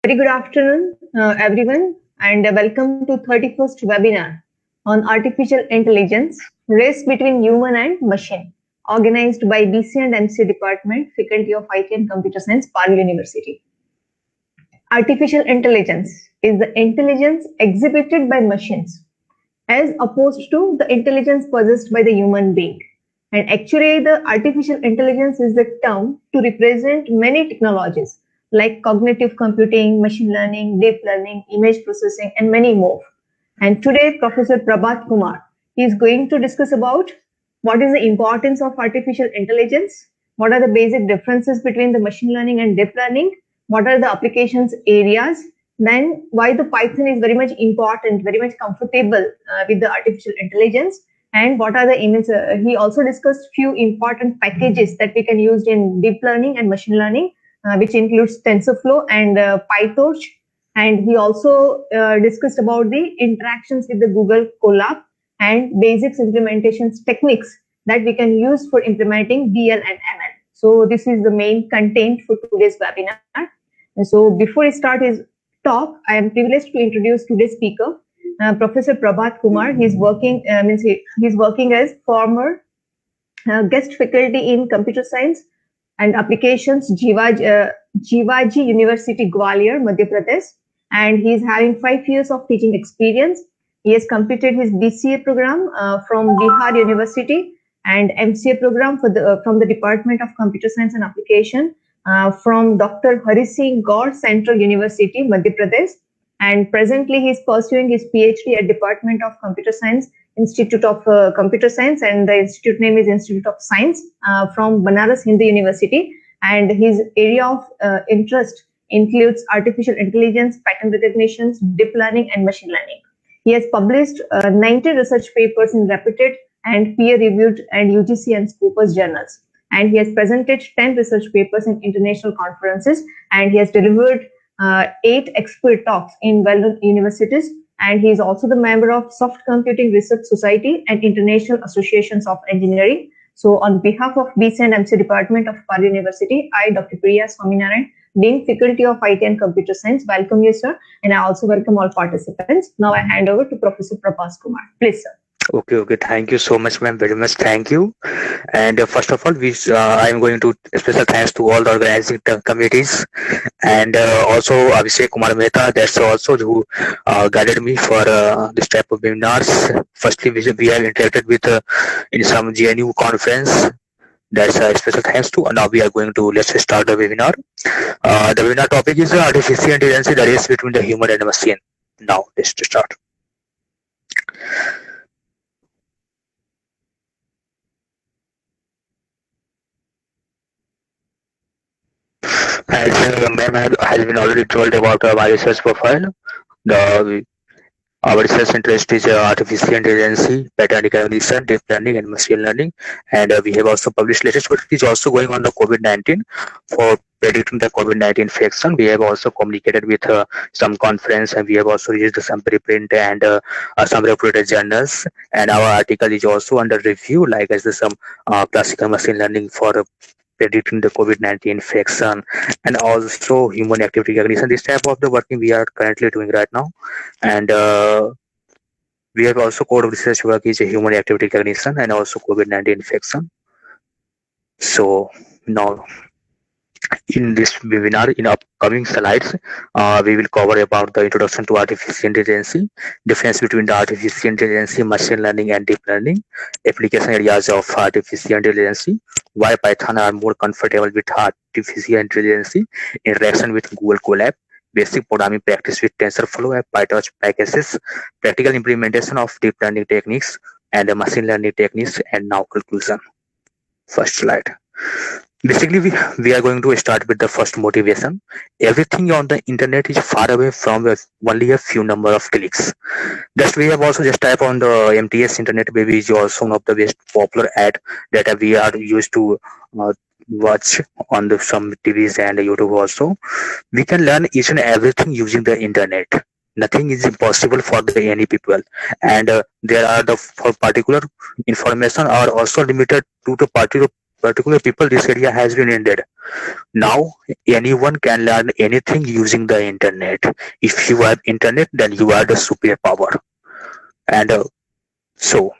Very good afternoon, everyone, and welcome to 31st webinar on artificial intelligence, race between human and machine, organized by BC and MC Department, Faculty of IT and Computer Science, Parle University. Artificial intelligence is the intelligence exhibited by machines as opposed to the intelligence possessed by the human being. And actually, the artificial intelligence is the term to represent many technologies like cognitive computing, machine learning, deep learning, image processing, and many more. And today, Professor Prabhat Kumar is going to discuss about what is the importance of artificial intelligence, what are the basic differences between the machine learning and deep learning, what are the applications areas, then why the Python is very much important, very much comfortable with the artificial intelligence, and what are the images. He also discussed few important packages that we can use in deep learning and machine learning, which includes TensorFlow and PyTorch. And he also discussed about the interactions with the Google Colab and basics implementations techniques that we can use for implementing DL and ML. So this is the main content for today's webinar. And so before I start his talk, I am privileged to introduce today's speaker, Professor Prabhat Kumar. He's working as former guest faculty in computer science and applications, Jivaji University, Gwalior, Madhya Pradesh, and he's having 5 years of teaching experience. He has completed his BCA program from Bihar University and MCA program from the Department of Computer Science and Application from Dr. Hari Singh Gaur Central University, Madhya Pradesh. And presently, he is pursuing his PhD at Department of Computer Science, Institute of Computer Science, and the institute name is Institute of Science from Banaras Hindu University. And his area of interest includes artificial intelligence, pattern recognitions, deep learning, and machine learning. He has published 90 research papers in reputed and peer-reviewed and UGC and Scopus journals. And he has presented 10 research papers in international conferences, and he has delivered 8 expert talks in well-known universities, and he is also the member of Soft Computing Research Society and International Associations of Engineering. So on behalf of BC and MC Department of Parle University, I, Dr. Priya Swaminarayan, Dean Faculty of IT and Computer Science, welcome you, sir, and I also welcome all participants. Now I hand over to Professor Prabhat Kumar. Please, sir. Okay. Thank you so much, ma'am. Very much. Thank you. And first of all, I am going to special thanks to all the organizing committees, and also Abhishek Kumar Mehta. That's also who guided me for this type of webinars. Firstly, we have interacted with in some GNU conference. That's a special thanks to. And now we are going to let's start the webinar. The webinar topic is artificial intelligence, the race between the human and the machine. Now let's start. As ma'am has been already told about my research profile, our research interest is artificial intelligence, pattern recognition, deep learning, and machine learning. And we have also published latest work is also going on the COVID-19 for predicting the COVID-19 infection. We have also communicated with some conference, and we have also released some preprint and some reported journals. And our article is also under review, like as some classical machine learning for predicting the COVID-19 infection, and also human activity recognition. This type of the working we are currently doing right now. And we have also core of research work is a human activity recognition and also COVID-19 infection. So now in this webinar, in upcoming slides, we will cover about the introduction to artificial intelligence, difference between the artificial intelligence, machine learning, and deep learning, application areas of artificial intelligence, why Python are more comfortable with artificial intelligence, interaction with Google Colab, basic programming practice with TensorFlow and PyTorch packages, practical implementation of deep learning techniques and machine learning techniques, and now conclusion. First slide. Basically, we are going to start with the first motivation. Everything on the internet is far away from only a few number of clicks. Just we have also just type on the MTS internet, maybe is also one of the best popular ad that we are used to watch on the some TVs and YouTube also. We can learn each and everything using the internet. Nothing is impossible for the any people, and there are the for particular information are also limited to the particular particular people, this area has been ended. Now anyone can learn anything using the internet. If you have internet, then you are the superpower. And so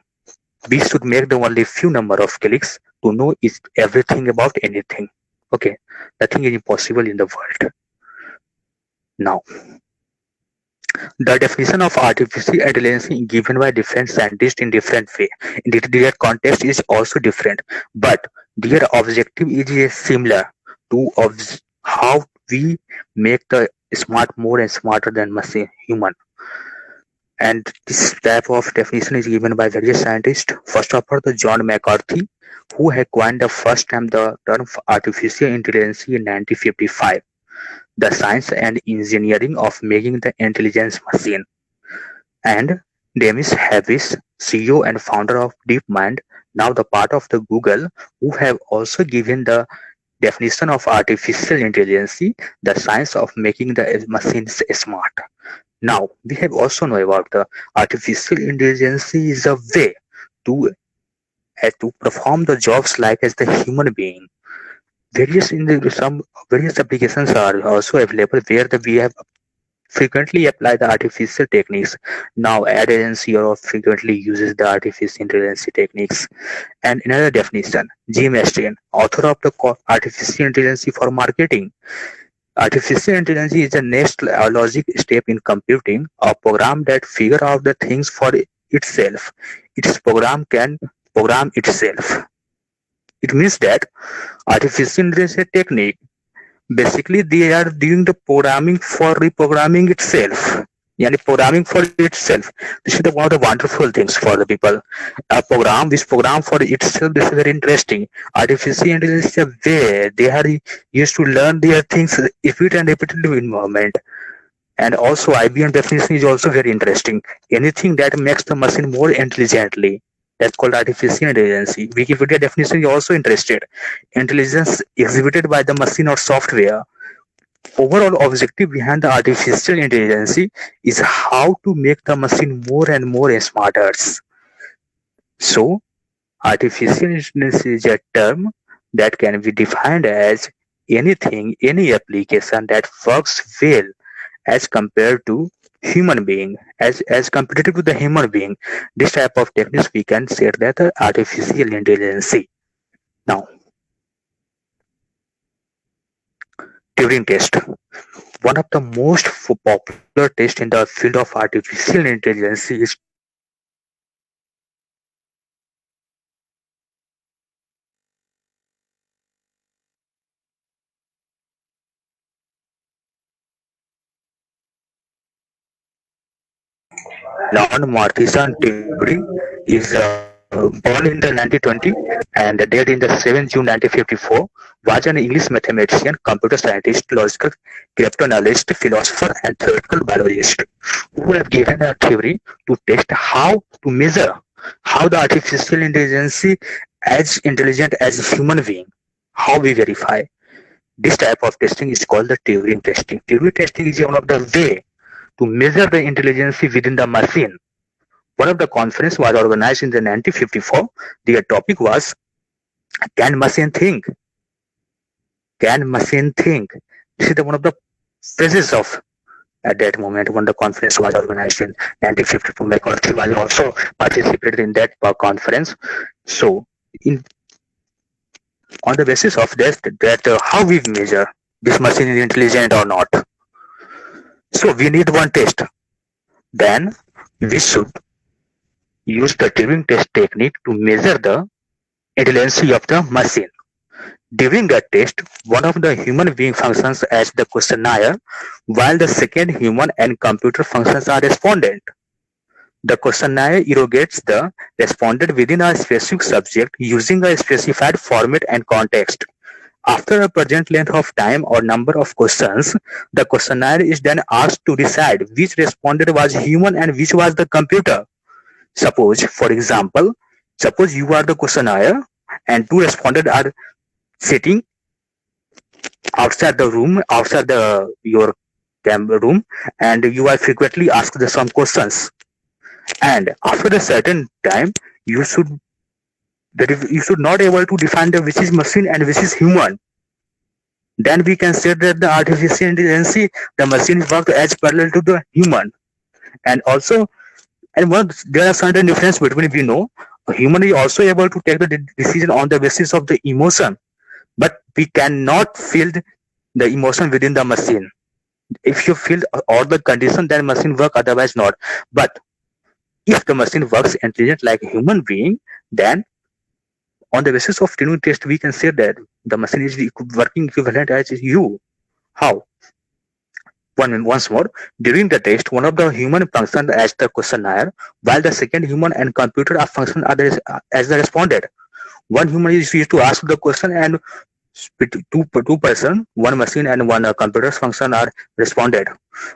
we should make the only few number of clicks to know is everything about anything. Okay, nothing is impossible in the world. Now, the definition of artificial intelligence given by different scientists in different way. Their context is also different, but their objective is similar to how we make the smart more and smarter than machine human. And this type of definition is given by various scientists. First of all, the John McCarthy, who had coined the first time the term artificial intelligence in 1955, the science and engineering of making the intelligence machine. And Demis Havis, CEO and founder of DeepMind, now the part of the Google, who have also given the definition of artificial intelligence, the science of making the machines smart. Now, we have also know about the artificial intelligence is a way to perform the jobs like as the human being. Some various applications are also available where we have frequently apply the artificial techniques. Now, ad agency or frequently uses the artificial intelligence techniques. And another definition, Jim Estienne, author of the artificial intelligence for marketing. Artificial intelligence is the next logic step in computing, a program that figure out the things for itself. Its program can program itself. It means that artificial intelligence technique, basically they are doing the programming for reprogramming itself. Yani programming for itself. This is one of the wonderful things for the people. A program, this program for itself, this is very interesting. Artificial intelligence is a way they are used to learn their things repeat and repeatedly environment. And also IBM definition is also very interesting. Anything that makes the machine more intelligently, that's called artificial intelligence. Wikipedia definition is also interested. Intelligence exhibited by the machine or software. Overall objective behind the artificial intelligence is how to make the machine more and more smarter. So, artificial intelligence is a term that can be defined as anything, any application that works well as compared to human being, as comparative to the human being. This type of techniques we can say that the artificial intelligence. Now, Turing test. One of the most popular tests in the field of artificial intelligence is Leon Martisan Turing is born in the 1920 and died in the 7th June 1954, was an English mathematician, computer scientist, logical cryptanalyst, philosopher, and theoretical biologist who have given a theory to test how to measure how the artificial intelligence as intelligent as a human being, how we verify. This type of testing is called the Turing testing. Turing testing is one of the way to measure the intelligence within the machine. One of the conference was organized in the 1954. Their topic was, can machine think? Can machine think? This is one of the phrases of at that moment when the conference was organized in 1954. McCarthy was also participated in that conference. So, on the basis of that how we measure this machine is intelligent or not. So we need one test. Then we should use the Turing test technique to measure the intelligence of the machine. During the test, one of the human being functions as the questionnaire, while the second human and computer functions are respondent. The questionnaire interrogates the respondent within a specific subject using a specified format and context. After a present length of time or number of questions, the questionnaire is then asked to decide which respondent was human and which was the computer. Suppose, for example, suppose you are the questionnaire and two respondents are sitting outside the room, outside your room, and you are frequently asked some questions. And after a certain time, you should that if you should not able to define the which is machine and which is human, then we can say that the artificial intelligence, the machine work as parallel to the human. And also, and one, there are certain difference between, we know a human is also able to take the decision on the basis of the emotion, but we cannot feel the emotion within the machine. If you feel all the condition, then machine work, otherwise not. But if the machine works intelligent like a human being, then on the basis of Turing test, we can say that the machine is working equivalent as you. How? Once more, during the test, one of the human functioned as the questionnaire, while the second human and computer are functioned as the respondent. One human is used to ask the question, and two person, one machine and one computer's function are responded.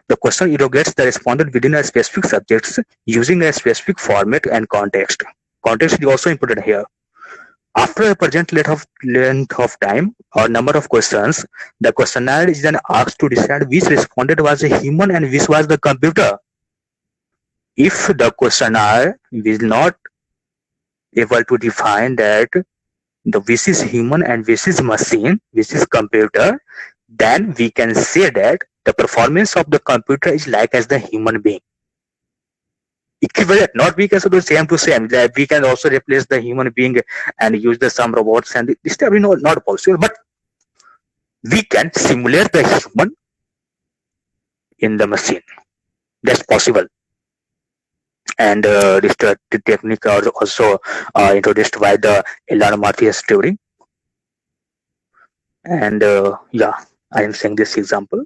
The question interrogates the respondent within a specific subject using a specific format and context. Context is also important here. After a present length of time or number of questions, the questionnaire is then asked to decide which respondent was a human and which was the computer. If the questionnaire is not able to define that the which is human and which is machine, which is computer, then we can say that the performance of the computer is like as the human being. Equivalent, not we can say the same to same. That we can also replace the human being and use the some robots, and this is not possible. But we can simulate the human in the machine. That's possible. And this the technique are also introduced by the Ehlers-Danlos theory. And yeah, I am saying this example.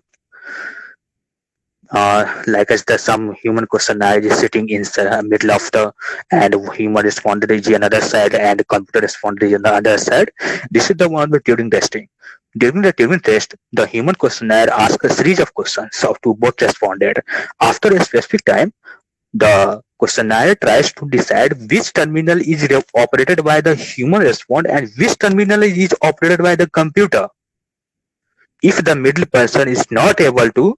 Like as the some human questionnaire is sitting in the middle of the, and human responded is another side and computer responded is on the other side. This is the one with Turing testing. During the Turing test, the human questionnaire asks a series of questions to both responded. After a specific time, the questionnaire tries to decide which terminal is operated by the human respondent and which terminal is operated by the computer. If the middle person is not able to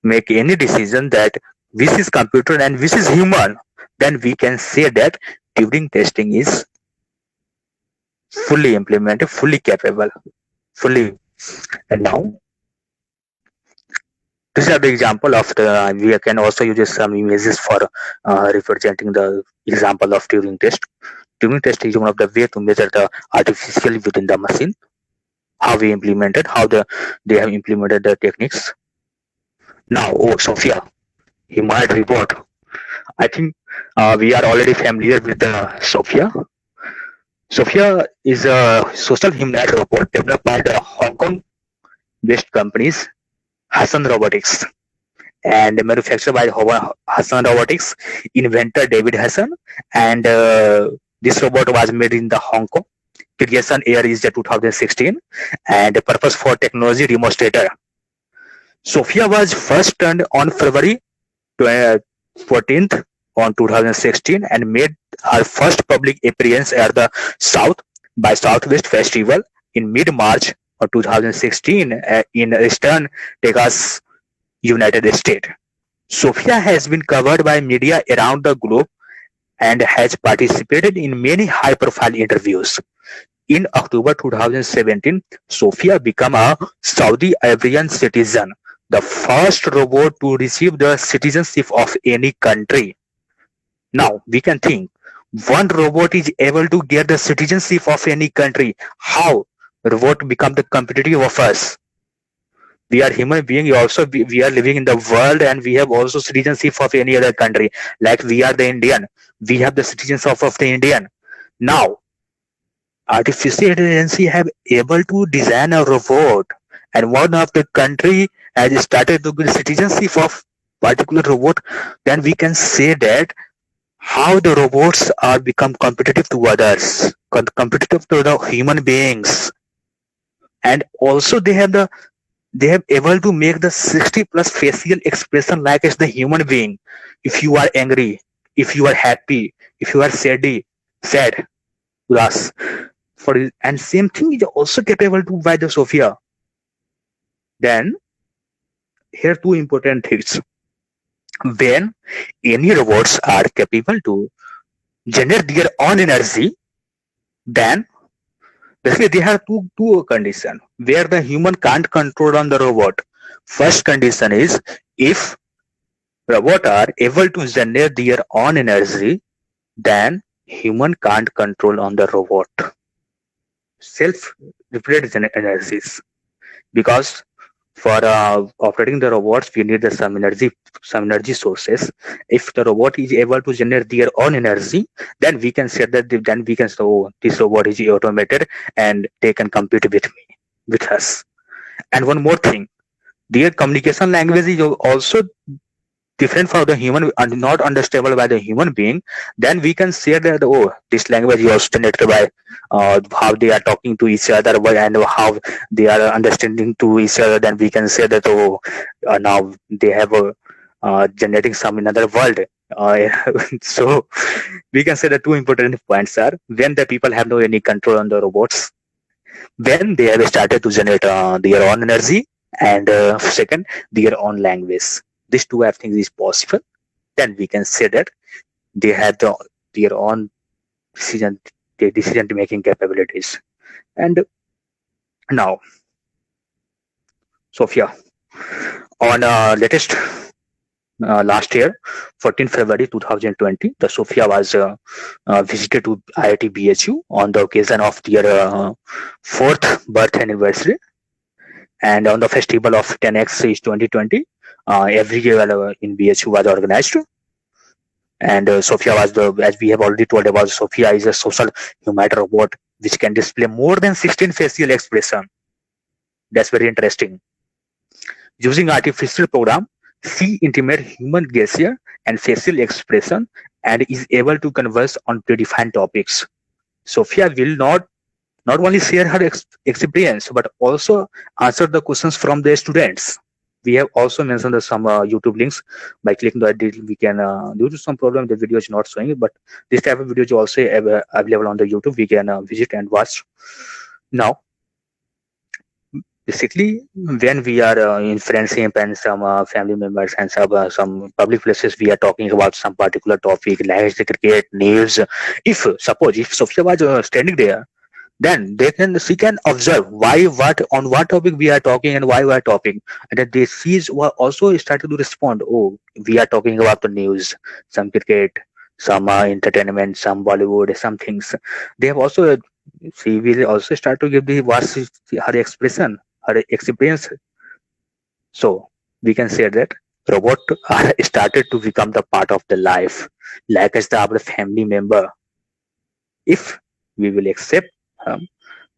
make any decision that which is computer and which is human, then we can say that Turing testing is fully implemented, fully capable, fully. And now, this is the example of the, we can also use some images for representing the example of Turing test. Turing test is one of the way to measure the artificial within the machine, how we implemented, how they have implemented the techniques. Now, Sophia, humanoid robot. I think we are already familiar with Sophia. Sophia is a social humanoid robot developed by the Hong Kong-based companies Hassan Robotics and manufactured by Hassan Robotics, inventor David Hassan, and this robot was made in the Hong Kong. Creation year is the 2016, and the purpose for technology demonstrator. Sophia was first turned on February 14th on 2016 and made her first public appearance at the South by Southwest Festival in mid-March of 2016 in Eastern Texas, United States. Sophia has been covered by media around the globe and has participated in many high-profile interviews. In October 2017, Sophia became a Saudi Arabian citizen, the first robot to receive the citizenship of any country. Now, we can think, one robot is able to get the citizenship of any country. How robot become the competitive of us? We are human beings, also we are living in the world, and we have also citizenship of any other country. Like we are the Indian, we have the citizenship of the Indian. Now, artificial intelligence have able to design a robot, and one of the country has started to get citizenship of particular robot, then we can say that how the robots are become competitive to others, competitive to the human beings, and also they have able to make the 60 plus facial expression like as the human being. If you are angry, if you are happy, if you are sad, plus and same thing is also capable to by the Sophia. Then here two important things. When any robots are capable to generate their own energy, then basically they have two conditions where the human can't control on the robot. First condition is if robot are able to generate their own energy, then human can't control on the robot. Self-replicated energies, because for operating the robots we need some energy sources. If the robot is able to generate their own energy, then we can say that then we can say, oh, this robot is automated and they can compete with us. And one more thing, their communication language is also different for the human and not understandable by the human being. Then we can say that, oh, this language is also generated by how they are talking to each other and how they are understanding to each other. Then we can say that, oh, now they have generating some another world. So we can say the two important points are when the people have no any control on the robots, when they have started to generate their own energy, and second, their own language. These two things is possible. Then we can say that they have their own decision making capabilities. And now, Sophia, on latest last year, 14 February 2020, the Sophia was visited to IIT BHU on the occasion of their fourth birth anniversary, and on the festival of 10X is 2020. Every year in BHU was organized, and Sophia was as we have already told about, Sophia is a social humanoid robot which can display more than 16 facial expression. That's very interesting. Using artificial program, she intimate human gesture and facial expression and is able to converse on predefined topics. Sophia will not only share her experience but also answer the questions from the students. We have also mentioned some YouTube links. By clicking that, we can, due to some problem, the video is not showing it, but this type of video is also available on the YouTube. We can visit and watch. Now, basically, when we are in friendship and some family members and some public places, we are talking about some particular topic like the cricket, news. If Sophia was standing there, then she can observe on what topic we are talking and why we are talking, and then she also started to respond. Oh, we are talking about the news, some cricket, some entertainment, some Bollywood, some things. They have also she will also start to give her expression, her experience. So we can say that robot started to become the part of the life, like as our family member. If we will accept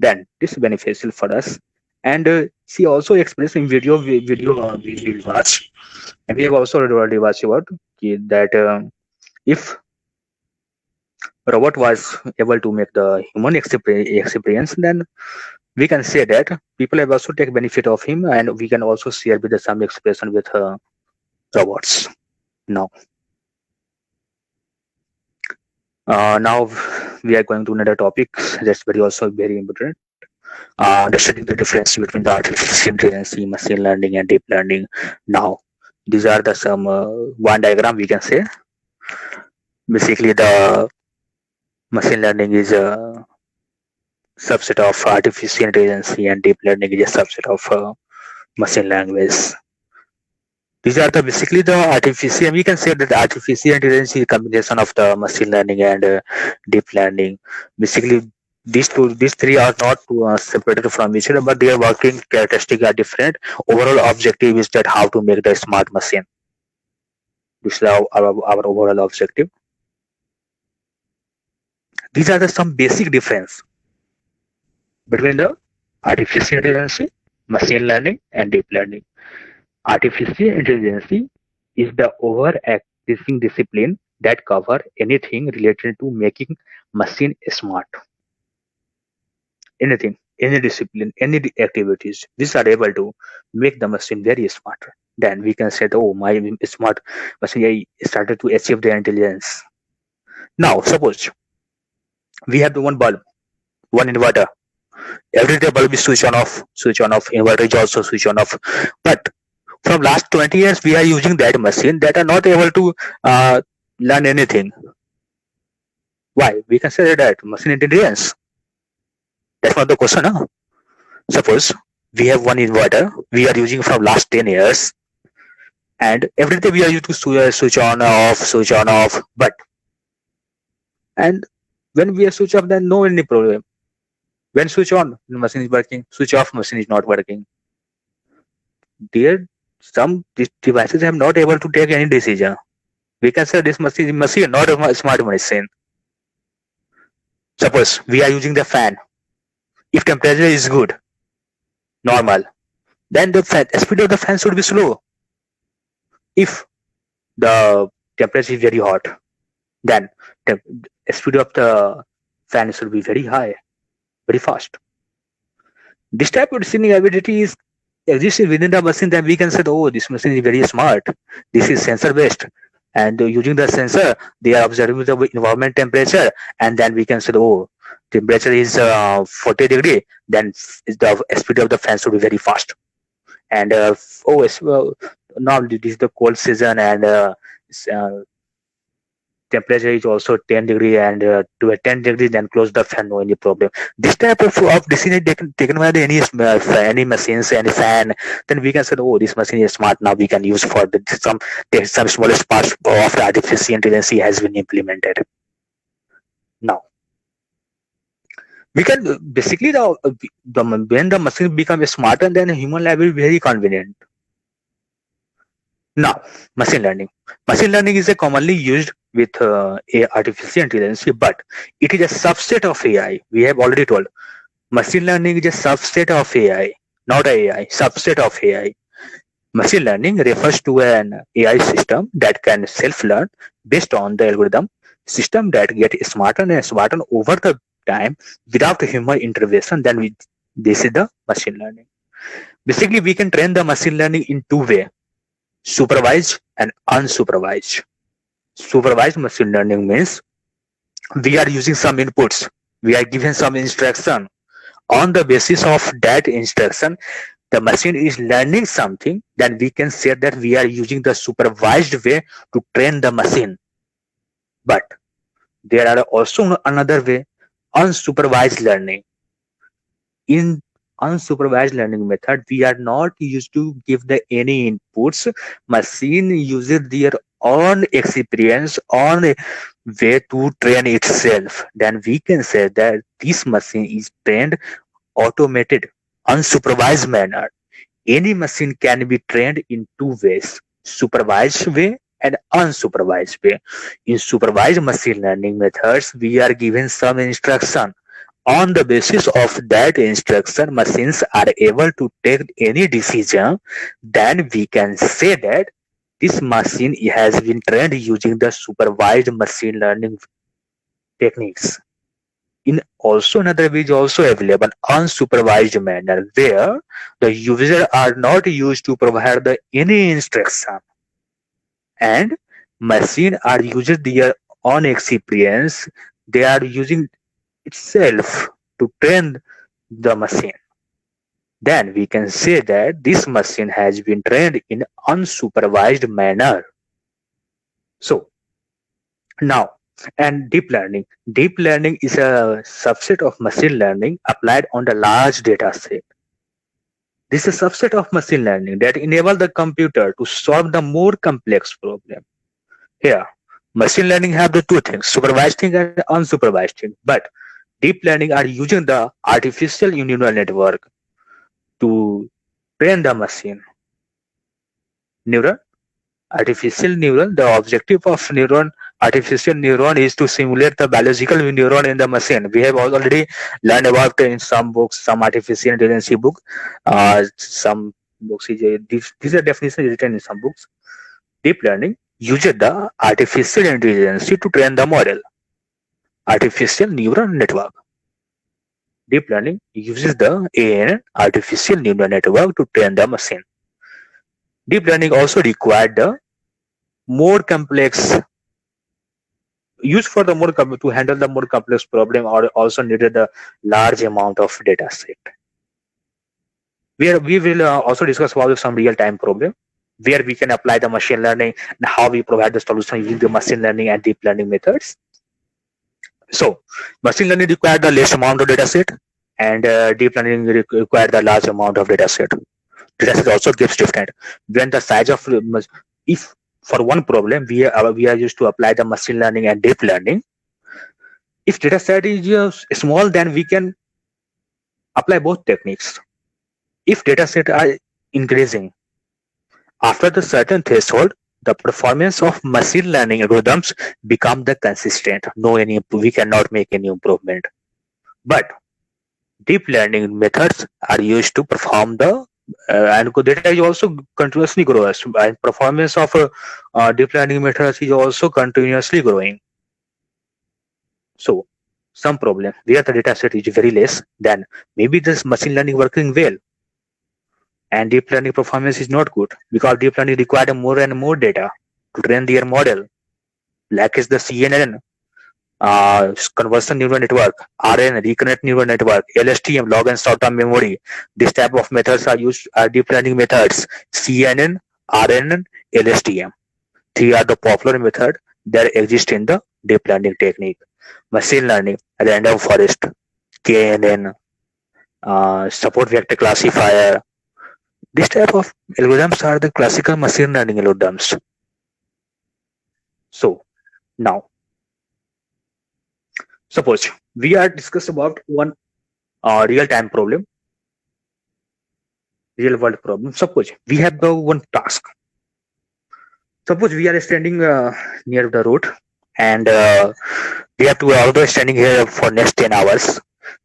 then this is beneficial for us. And she also expressed in video we will watch, and we have also already watched about that if robot was able to make the human experience, then we can say that people have also take benefit of him, and we can also share with some expression with robots. Now we are going to another topic that's also very important. Understanding the difference between the artificial intelligence, machine learning, and deep learning. Now, these are the some one diagram we can say. Basically, the machine learning is a subset of artificial intelligence, and deep learning is a subset of machine language. These are basically the artificial. We can say that the artificial intelligence is a combination of the machine learning and deep learning. Basically, these three are not separated from each other, but their working characteristics are different. Overall objective is that how to make the smart machine. This is our overall objective. These are some basic difference between the artificial intelligence, machine learning, and deep learning. Artificial intelligence is the overarching discipline that cover anything related to making machine smart. Anything, any discipline, any activities, these are able to make the machine very smart. Then we can say, oh, my smart machine started to achieve the intelligence. Now, suppose we have the one bulb, one inverter. Every day bulb is switch on off, inverter is also switch on off. But from last 20 years, we are using that machine that are not able to learn anything. Why? We consider that machine intelligence. That's not the question, huh? Suppose we have one inverter we are using from last 10 years, and every day we are used to switch on off, but and when we are switch off, then no any problem. When switch on, the machine is working. Switch off, machine is not working. There, some devices are not able to take any decision. We can say this machine, not a smart machine. Suppose we are using the fan. If temperature is good, normal, then the speed of the fan should be slow. If the temperature is very hot, then the speed of the fan should be very high, very fast. This type of decisioning ability is exists within the machine, then we can say, oh, this machine is very smart. This is sensor based. And using the sensor, they are observing the environment temperature, and then we can say, oh, temperature is 40 degree, then the speed of the fan should be very fast. And now this is the cold season, and temperature is also 10 degree, and to a 10 degree, then close the fan, no any problem. This type of decision taken by any machines, any fan, then we can say, oh, this machine is smart. Now we can use for some smallest parts of the artificial intelligence has been implemented. Now we can basically when the machine becomes smarter, then human life will be very convenient. Now, machine learning. Machine learning is a commonly used with artificial intelligence, but it is a subset of AI. We have already told. Machine learning is a subset of AI, not AI, subset of AI. Machine learning refers to an AI system that can self-learn based on the algorithm, system that get smarter and smarter over the time without human intervention. Then this is the machine learning. Basically, we can train the machine learning in two ways: supervised and unsupervised. Supervised machine learning means we are using some inputs, we are given some instruction. On the basis of that instruction, the machine is learning something, then we can say that we are using the supervised way to train the machine. But there are also another way, unsupervised learning. In unsupervised learning method, we are not used to give the any inputs. Machine uses their own experience, on way to train itself. Then we can say that this machine is trained automated, unsupervised manner. Any machine can be trained in two ways: supervised way and unsupervised way. In supervised machine learning methods, we are given some instruction. On the basis of that instruction, machines are able to take any decision. Then we can say that this machine has been trained using the supervised machine learning techniques. In also another way is also available, unsupervised manner, where the user are not used to provide any instruction, and machine are using their own experience. They are using itself to train the machine. Then we can say that this machine has been trained in unsupervised manner. So now, and deep learning. Deep learning is a subset of machine learning applied on the large data set. This is a subset of machine learning that enable the computer to solve the more complex problem. Here, machine learning have the two things, supervised thing and unsupervised thing. But deep learning are using the artificial neural network to train the machine. Artificial neuron, the objective of artificial neuron is to simulate the biological neuron in the machine. We have already learned about in some books, some artificial intelligence book, some books, these are definitions written in some books. Deep learning uses the artificial intelligence to train the model. Artificial neural network. Deep learning uses the ANN, artificial neural network, to train the machine. Deep learning also required the more complex use for the more to handle the more complex problem, or also needed a large amount of data set. We will also discuss about some real-time problem where we can apply the machine learning and how we provide the solution using the machine learning and deep learning methods. So machine learning requires the less amount of data set. and deep learning require the large amount of data set. Data set also gives different. When the size of if for one problem we are used to apply the machine learning and deep learning. If data set is small, then we can apply both techniques. If data set are increasing after the certain threshold, the performance of machine learning algorithms become the consistent. We cannot make any improvement. But deep learning methods are used to perform the and data is also continuously growing. And performance of deep learning methods is also continuously growing. So some problem where the data set is very less, then maybe this machine learning working well, and deep learning performance is not good because deep learning requires more and more data to train their model, like is the CNN, convolutional neural network, RNN, recurrent neural network, LSTM, long and short-term memory. This type of methods are used, deep learning methods, CNN, RNN, LSTM. Three are the popular method that exist in the deep learning technique. Machine learning, random forest, KNN, support vector classifier. This type of algorithms are the classical machine learning algorithms. So now, suppose we are discuss about one real-time problem, real-world problem. Suppose we have the one task. Suppose we are standing near the road, and we have to although standing here for next 10 hours,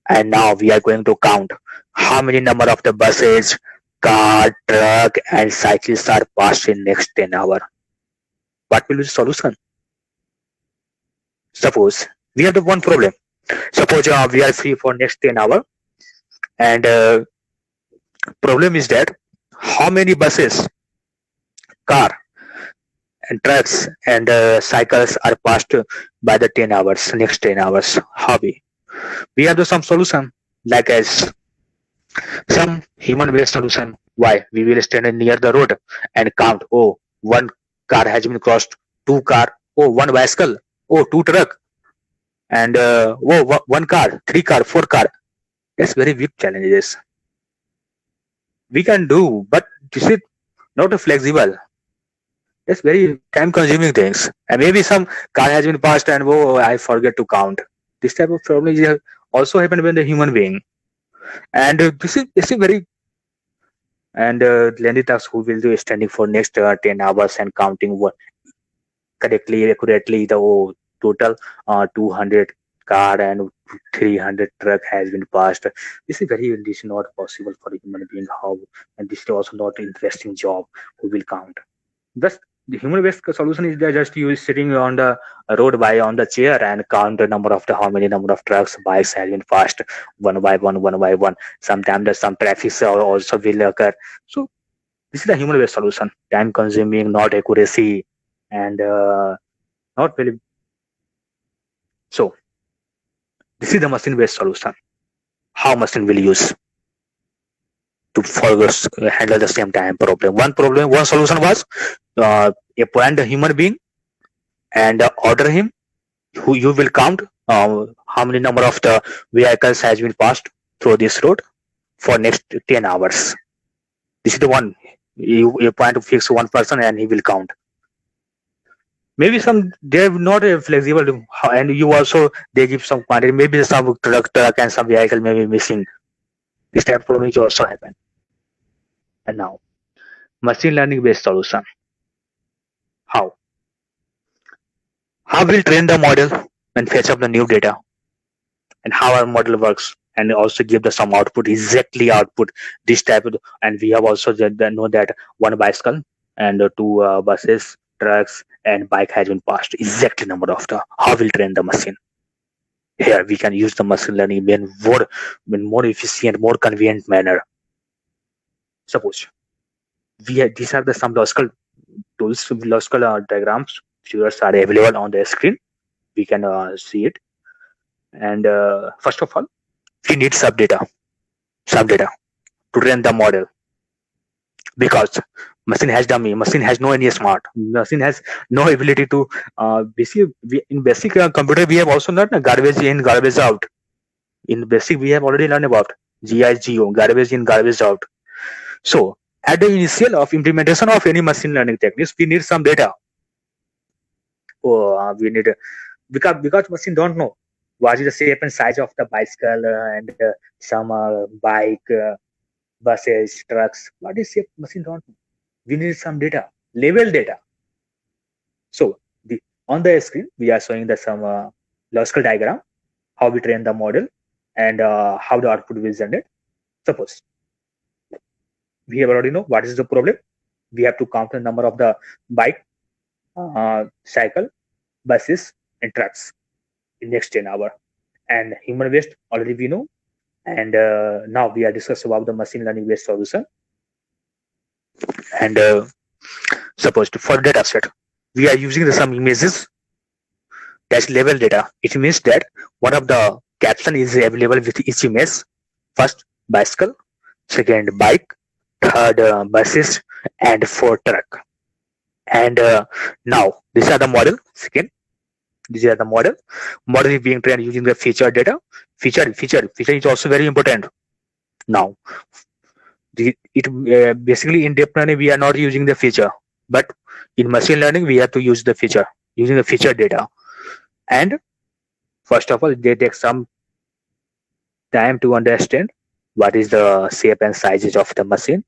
and now we are going to count how many number of the buses, car, truck, and cyclists are passed in next 10 hours. What will be the solution? Suppose we have the one problem. Suppose we are free for next 10 hours, and problem is that how many buses, car, and trucks and cycles are passed by the 10 hours, next 10 hours. How we have some solution, like as some human-based solution. Why? We will stand near the road and count. Oh, one car has been crossed, two car, oh, one bicycle, oh, two truck, and oh, one car, three car, four car. That's very big challenges. We can do, but this is not flexible. It's very time-consuming things, and maybe some car has been passed, and oh, I forget to count. This type of problem is also happen when the human being, and this is very and lengthy task who will do standing for next 10 hours and counting what correctly, accurately the total 200 car and 300 truck has been passed. This is not possible for a human being. How? And this is also not interesting job who will count. Thus, the human-based solution is there just you sitting on the road on the chair and count the number of how many number of trucks, bikes have been passed one by one. Sometimes there's some traffic also will occur. So this is the human-based solution. Time-consuming, not accuracy, and not very. So this is the machine-based solution. How machine will use to handle the same time problem. One solution was appoint a human being and order him who you will count how many number of the vehicles has been passed through this road for next 10 hours. This is the one you appoint to fix one person and he will count. Maybe some they're not flexible, and you also they give some quantity. Maybe some truck and some vehicle may be missing. This type of problem also happen. And now, machine learning based solution. How? How we'll train the model and fetch up the new data, and how our model works, and also give the some output, exactly output this type of. And we have also know that one bicycle and two buses, trucks, and bike has been passed. Exactly number of the how we'll train the machine. Here we can use the machine learning in more efficient, more convenient manner. Suppose these are the some logical tools, logical diagrams. Figures are available on the screen. We can see it. And first of all, we need some data to train the model, because machine has dummy. Machine has no any smart. Machine has no ability to in basic computer we have also not garbage in, garbage out. In basic, we have already learned about GIGO, garbage in, garbage out. So at the initial of implementation of any machine learning techniques, we need some data. We need because machine don't know what is the shape and size of the bicycle and some bike, buses, trucks. What is shape? Machine don't know. We need some data, level data. So on the screen we are showing the some logical diagram, how we train the model and how the output will generate. Suppose we have already know what is the problem. We have to count the number of the bike, cycle, buses, and trucks in next 10 hours. And human waste already we know. And now we are discussing about the machine learning based solution. And suppose for data set, we are using some images. That's level data. It means that one of the caption is available with each image. First, bicycle. Second, bike. Third, buses. And fourth, truck. And now these are the model. Second, these are the model. Model is being trained using the feature data. Feature is also very important. Now, basically in deep learning we are not using the feature, but in machine learning we have to use the feature using the feature data. And first of all, they take some time to understand what is the shape and sizes of the machine.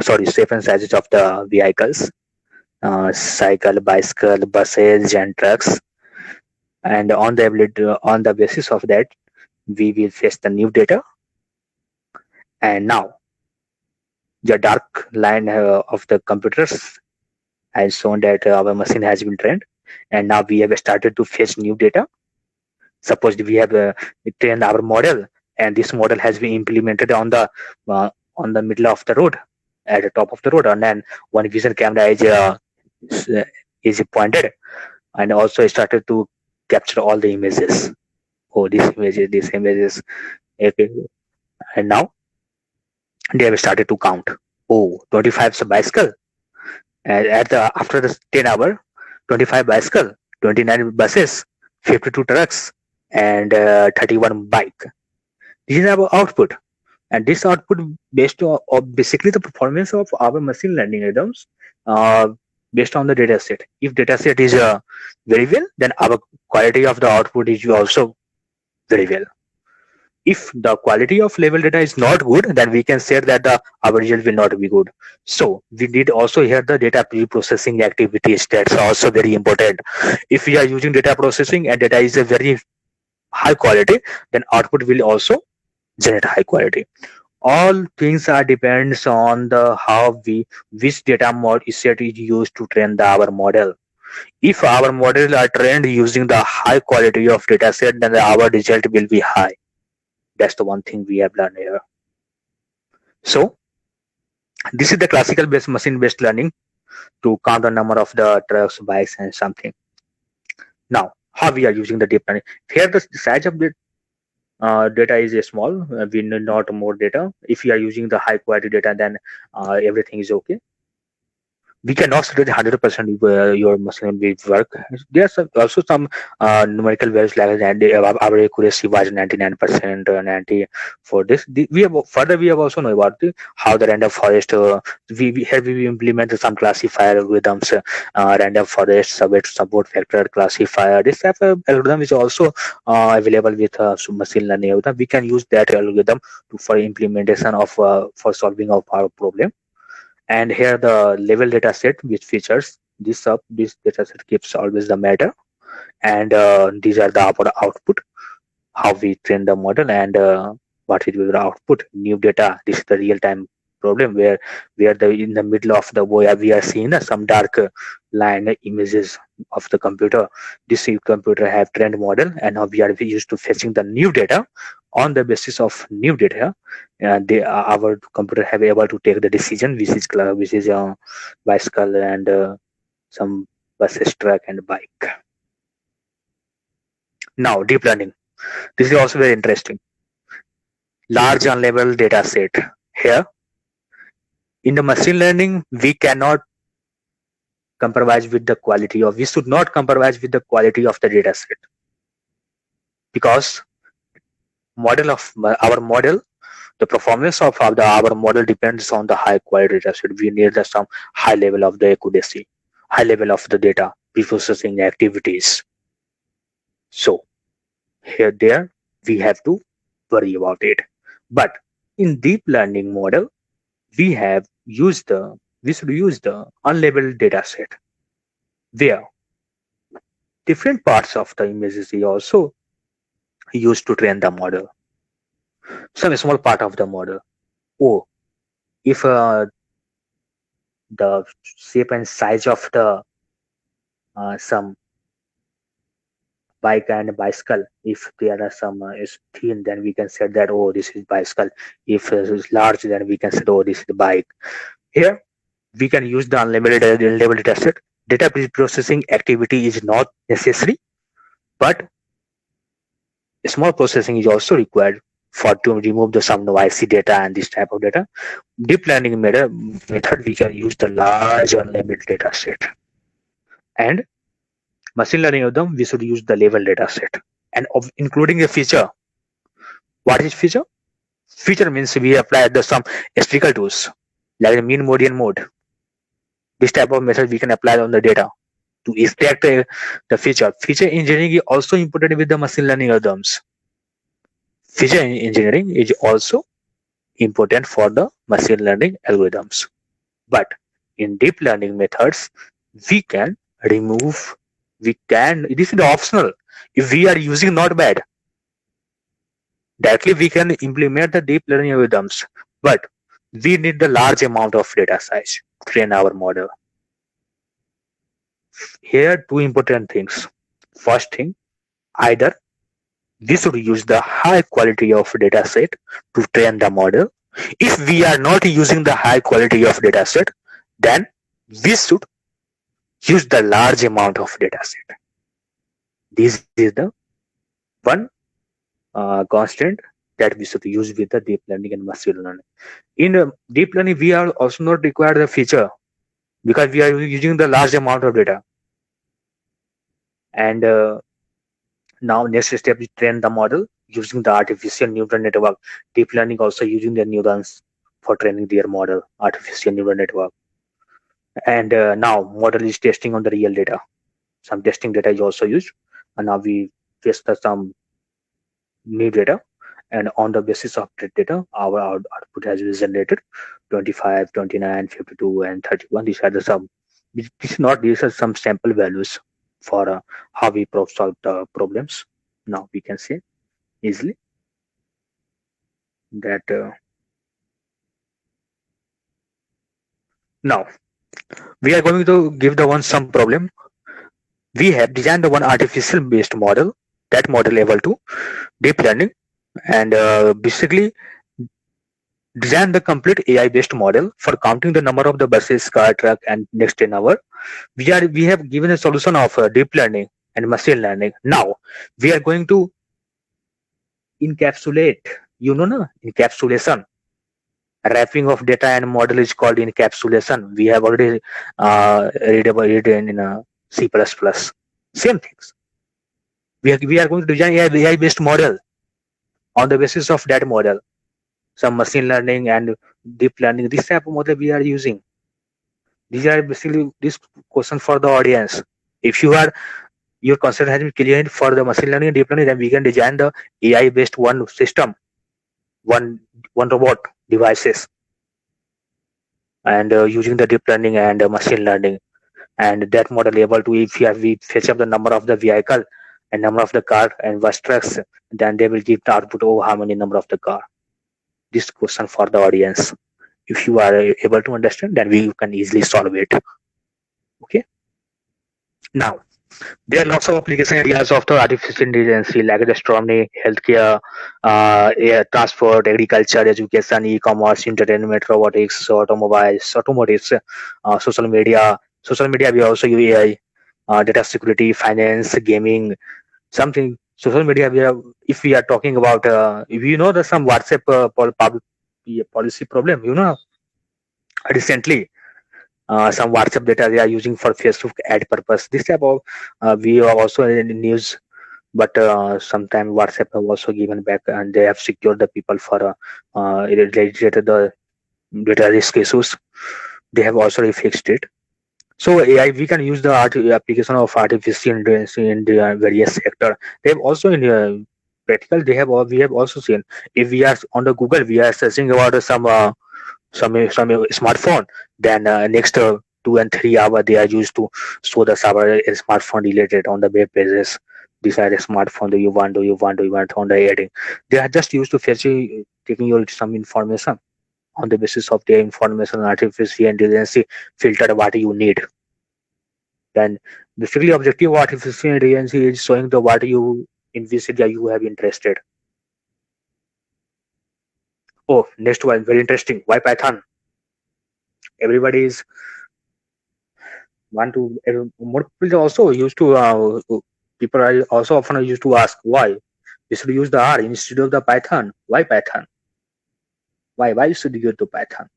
Shape and sizes of the vehicles, cycle, bicycle, buses, and trucks. And on the basis of that, we will fetch the new data. And now the dark line of the computers has shown that our machine has been trained, and now we have started to fetch new data. Suppose we have trained our model, and this model has been implemented on the middle of the road, at the top of the road, and then one vision camera is pointed, and also started to capture all the images. Oh, these images. Okay. And now they have started to count. Oh, 25 is a bicycle. And after the 10 hour, 25 bicycle, 29 buses, 52 trucks, and 31 bike. This is our output. And this output based on basically the performance of our machine learning algorithms based on the data set. If data set is very well, then our quality of the output is also very well. If the quality of level data is not good, then we can say that our result will not be good. So we need also here the data pre-processing activities. That's also very important. If we are using data processing and data is a very high quality, then output will also generate high quality. All things are depends on the which data set is used to train our model. If our models are trained using the high quality of data set, then our result will be high. That's the one thing we have learned here. So this is the classical based machine based learning to count the number of the trucks, bikes, and something. Now, how we are using the deep learning? Here the size of the data is small. We need not more data. If we are using the high quality data, then everything is okay. We cannot say that 100% your machine will work. There's also some numerical values like that our accuracy was 99% or 90 for this. We have also know about how the random forest. We implemented some classifier algorithms, random forest, support factor classifier. This type of algorithm is also available with machine learning algorithm. We can use that algorithm for implementation of for solving of our problem. And here the level data set which features this data set keeps always the matter, and these are the output, how we train the model, and what it will output new data. This is the real-time problem where in the middle of the boy we are seeing some dark line images of the computer. This computer have trained model, and now we are used to fetching the new data. On the basis of new data, our computer have able to take the decision which is bicycle and some buses, truck, and bike. Now deep learning. This is also very interesting. Large unlabeled data set. Here in the machine learning, we cannot compromise with the quality of, we should not compromise with the quality of the data set, because the performance of our model depends on the high quality data set. We need some high level of the accuracy, high level of the data pre-processing activities. So there we have to worry about it. But in deep learning model, we should use the unlabeled data set, where different parts of the images is also used to train the model. Some small part of the model. Oh, if the shape and size of the some bike and bicycle, if there are some is thin, then we can say that, oh, this is bicycle. If it is large, then we can say, oh, this is the bike. Here we can use the unlabeled data set. Data processing activity is not necessary, but small processing is also required to remove some noisy data and this type of data. Deep learning method, we can use the large unlabeled data set. And machine learning algorithm, we should use the labeled data set. And including a feature. What is feature? Feature means we apply some statistical tools like the mean, mode, and mode. This type of method we can apply on the data to extract the feature. Feature engineering is also important with the machine learning algorithms. Feature engineering is also important for the machine learning algorithms. But in deep learning methods, we can remove, this is optional. If we are using, not bad. Directly we can implement the deep learning algorithms, but we need the large amount of data size to train our model. Here, two important things. First thing, either we should use the high quality of data set to train the model. If we are not using the high quality of data set, then we should use the large amount of data set. This is the one constant that we should use with the deep learning and machine learning. In deep learning, we are also not required the feature because we are using the large amount of data. And now next step is train the model using the artificial neural network. Deep learning also using the neurons for training their model, artificial neural network. And now model is testing on the real data. Some testing data is also used, and now we test some new data, and on the basis of that data, our output has been generated 25, 29, 52, and 31. These are these are some sample values for how we solve the problems. Now we can say easily that now we are going to give some problem. We have designed the one artificial based model. That model able to deep learning, and basically design the complete AI based model for counting the number of the buses, car, truck, and next 10 hours. We have given a solution of deep learning and machine learning. Now we are going to encapsulate, encapsulation. Wrapping of data and model is called encapsulation. We have already read about it in C++. Same things. We are going to design AI based model. On the basis of that model, some machine learning and deep learning, this type of model we are using. These are basically this question for the audience. If your concept has been clear for the machine learning and deep learning, then we can design the AI based one system, one robot devices, and using the deep learning and machine learning, and that model able to, if we fetch up the number of the vehicle and number of the car and bus trucks, then they will give the output of how many number of the car. This question for the audience. If you are able to understand, then we can easily solve it. Okay. Now, there are lots of application areas of the artificial intelligence like astronomy, healthcare, air transport, agriculture, education, e-commerce, entertainment, robotics, automobiles, social media. Social media, we also use AI, data security, finance, gaming, something. Social media, if we are talking about, if you know, there's some WhatsApp policy problem, recently some WhatsApp data they are using for Facebook ad purpose. This type of we are also in the news but sometimes WhatsApp have also given back, and they have secured the people for related to the data risk issues. They have also fixed it. So AI, we can use the application of artificial intelligence in the various sector. They have also in practical. We have also seen, if we are on the Google, we are searching about some smartphone. Then next 2 and 3 hours they are used to show the smartphone related on the web pages. These are the smartphone. Do you want on the heading? They are just used to fetching, taking your some information. On the basis of their information, artificial intelligence filter what you need. Then basically objective of artificial intelligence is showing the what you envisage that you have interested. Oh, next one, very interesting. Why Python? Everybody is want to more people also used to people are also often used to ask why you should use the R instead of the Python. Why Python? Why should you go to Python?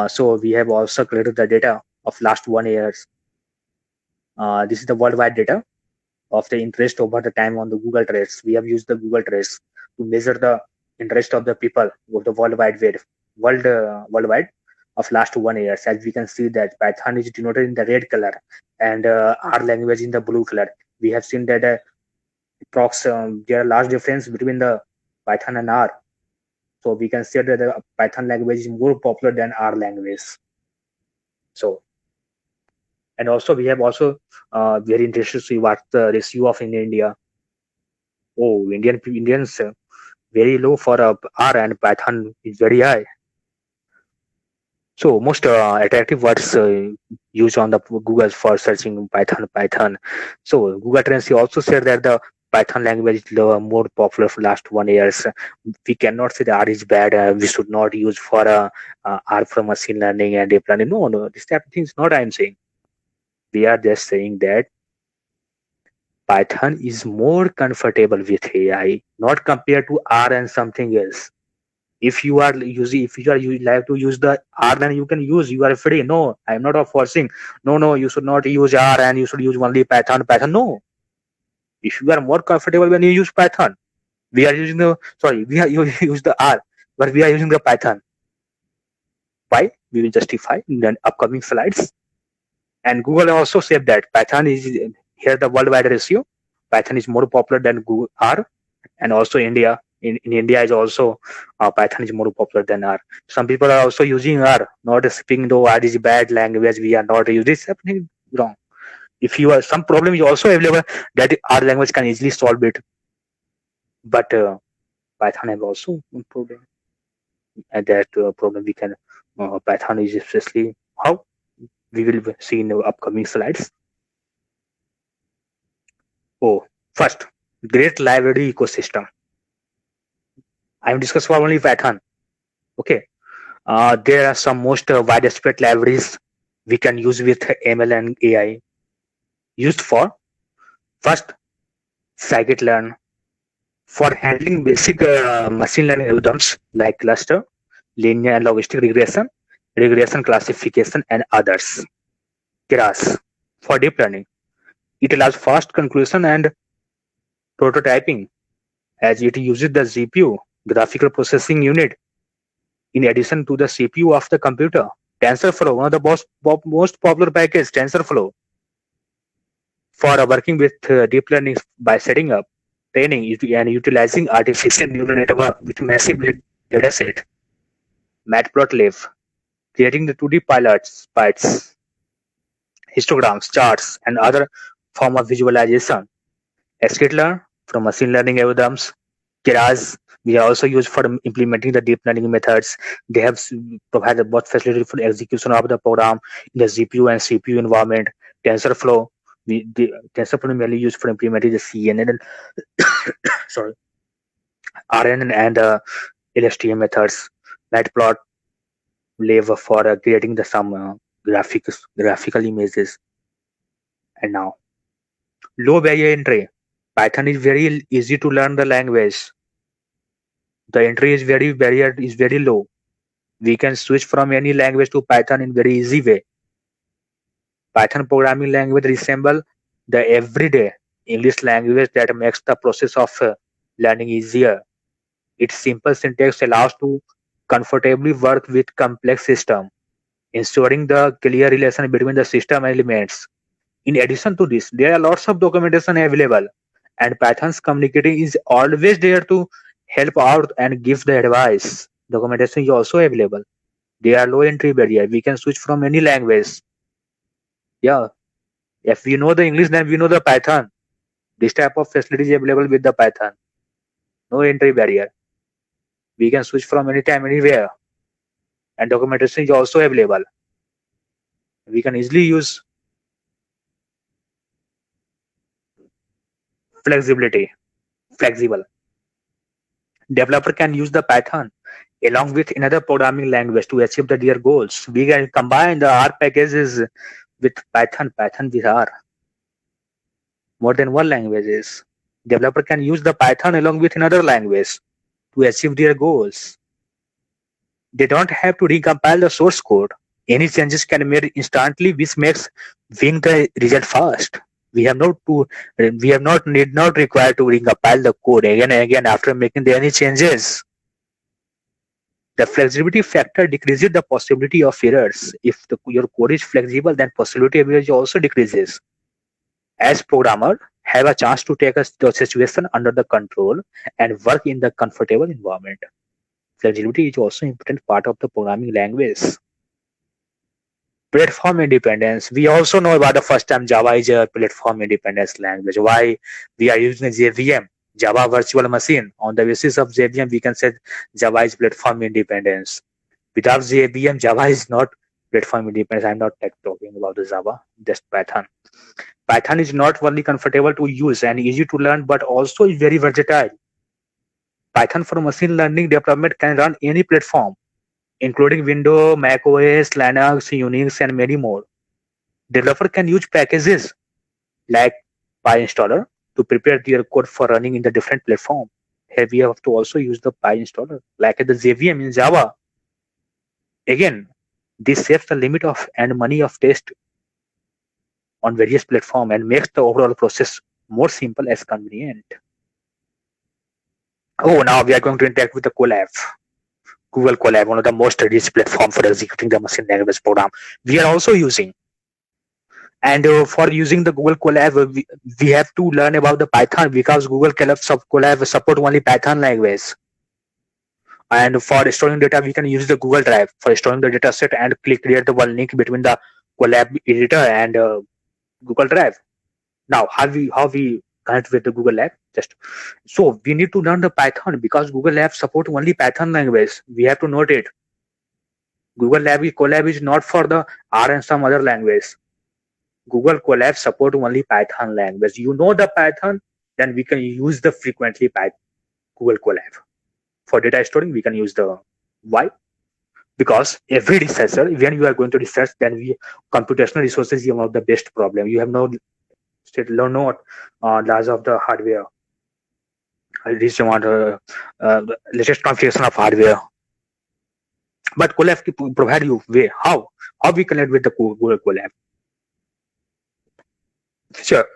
So we have also collected the data of last 1 years. This is the worldwide data of the interest over the time on the Google Trends. We have used the Google Trends to measure the interest of the people of the worldwide of last 1 years. As we can see that Python is denoted in the red color and R language in the blue color. We have seen that there are large difference between the Python and R. So we can say that the Python language is more popular than R language. So, and also we have also very interested to see what the ratio of in India. Oh, Indians very low for R, and Python is very high. So most attractive words used on the Google for searching Python. So Google Trends also said that the Python language is more popular for last 1 years. We cannot say the R is bad. We should not use for R for machine learning and deep learning. No, this type of thing is not I'm saying. We are just saying that Python is more comfortable with AI, not compared to R and something else. If you are like to use the R, then you can use. You are free. No, I am not forcing. No, you should not use R and you should use only Python. No. If you are more comfortable when you use Python, we are using the we are you use the R, but we are using the Python. Why? We will justify in the upcoming slides. And Google also said that Python is here the worldwide ratio. Python is more popular than Google R, and also India. In India is also Python is more popular than R. Some people are also using R, not speaking though R is bad language. We are not using this happening wrong. If you are some problem is also available that R language can easily solve it, but Python have also one problem, and that problem we can Python is especially how we will see in the upcoming slides. Oh, first, great library ecosystem. I am discussing only Python. Okay. There are some most widespread libraries we can use with ML and AI. Used for first, scikit-learn for handling basic machine learning algorithms like cluster, linear and logistic regression classification, and others. Keras for deep learning. It allows fast conclusion and prototyping as it uses the GPU, graphical processing unit, in addition to the CPU of the computer. TensorFlow, one of the most popular package, TensorFlow, for working with deep learning by setting up, training, and utilizing artificial neural network with massive dataset. Matplotlib, creating the 2D pilots, histograms, charts, and other form of visualization. Scikit-learn from machine learning algorithms. Keras, we are also used for implementing the deep learning methods. They have provided both facility for execution of the program in the GPU and CPU environment. TensorFlow, TensorFlow mainly used for implementing the CNN and RNN and LSTM methods. Matplotlib for creating the some graphical images. And now, low barrier entry. Python is very easy to learn the language. The entry is very low. We can switch from any language to Python in very easy way. Python programming language resemble the everyday English language that makes the process of learning easier. Its simple syntax allows to comfortably work with complex system, ensuring the clear relation between the system elements. In addition to this, there are lots of documentation available, and Python's communicating is always there to help out and give the advice. Documentation is also available. There are low entry barrier. We can switch from any language. Yeah, if we know the English, then we know the Python. This type of facility is available with the Python. No entry barrier. We can switch from anytime, anywhere. And documentation is also available. We can easily use flexible. Developer can use the Python along with another programming language to achieve their goals. We can combine the R packages with Python with R. More than one languages. Developer can use the Python along with another language to achieve their goals. They don't have to recompile the source code. Any changes can be made instantly, which makes viewing the result fast. We have not required to recompile the code again and again after making any changes. The flexibility factor decreases the possibility of errors. If your code is flexible, then possibility of errors also decreases. As programmer, have a chance to take the situation under the control and work in the comfortable environment. Flexibility is also an important part of the programming language. Platform independence. We also know about the first time Java is a platform independence language. Why we are using JVM, Java Virtual Machine. On the basis of JVM, we can say Java is platform independence. Without JVM, Java is not platform independence. I'm not talking about the Java, just Python. Python is not only comfortable to use and easy to learn, but also is very versatile. Python for machine learning development can run any platform, including Windows, Mac OS, Linux, Unix, and many more. Developer can use packages like PyInstaller to prepare their code for running in the different platform. Here we have to also use the PyInstaller, like the JVM in Java. Again, this saves the limit of and money of test on various platforms and makes the overall process more simple as convenient. Oh, now we are going to interact with the Colab. Google Colab, one of the most rich platform for executing the machine language program. We are also using. And for using the Google Colab, we have to learn about the Python because Google Colab support only Python language. And for storing data, we can use the Google Drive for storing the data set and create the one link between the Colab editor and Google Drive. Now, how we connect with the Google Lab? So we need to learn the Python because Google Lab support only Python language. We have to note it. Google Colab is not for the R and some other language. Google Colab support only Python language. You know the Python, then we can use the frequently Google Colab. For data storing, we can use the why? Because every researcher, when you are going to research, then computational resources is one of the best problem. You have no laws of the hardware. This want latest configuration of hardware. But Colab provide you way how we connect with the Google Colab. Sure.